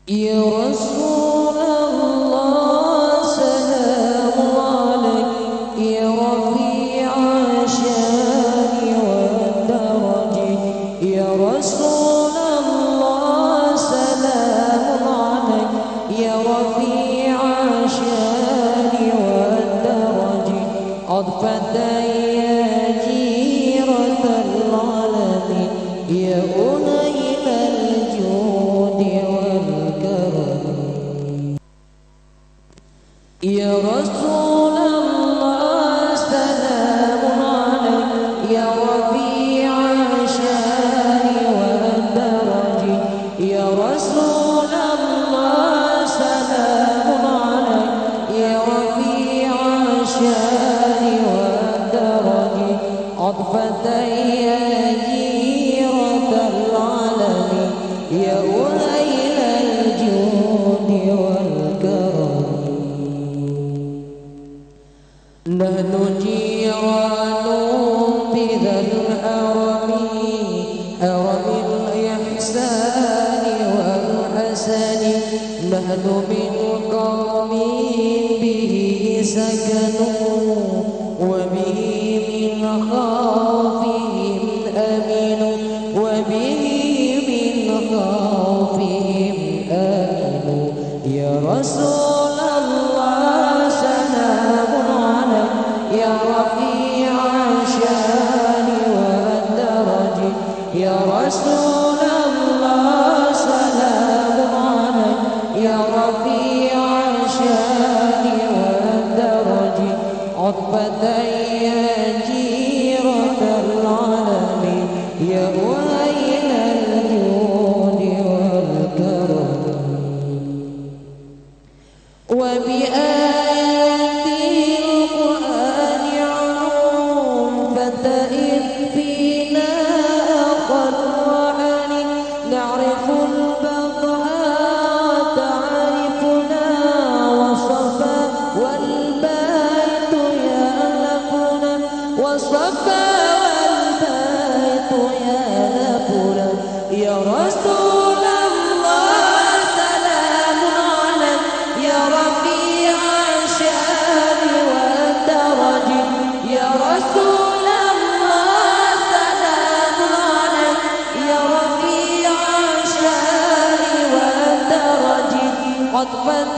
يا رسول الله سلام عليك يا رفيع الشان والدرج يا رسول الله سلام عليك يا رفيع الشان والدرج عطفة يا جيرة العالمين يا أنيل الجود يا رسول الله سلام عليك يا رفيع الشان والدرج يا رسول الله سلام عليك يا رفيع الشان والدرج عطفة يا جيرة العالمين يا أنيل الجود والكرم نحن جيران بذا الحرم حرم الإحسان والحسن نحن من قوم به سكنوا وبه من خوفهم أمنوا وبه من خوفهم أمنوا يا رسول الله سلام عليك يا رفيع الشان والدرج يا رسول الله سلام عليك يا رفيع الشان والدرج عطفة يا جيرة العالمين يا أنيل الجود والكرم وبآيات القرآن علوم فتئن فينا أخا وعن نعرف البضاء تعرفنا وصفا والبيت يألفنا وصفا والبيت يألفنا يا رسول الله سلام عليك يا رفيع الشان والدرج يا رسول الله سلام عليك يا رفيع الشان والدرج عطفة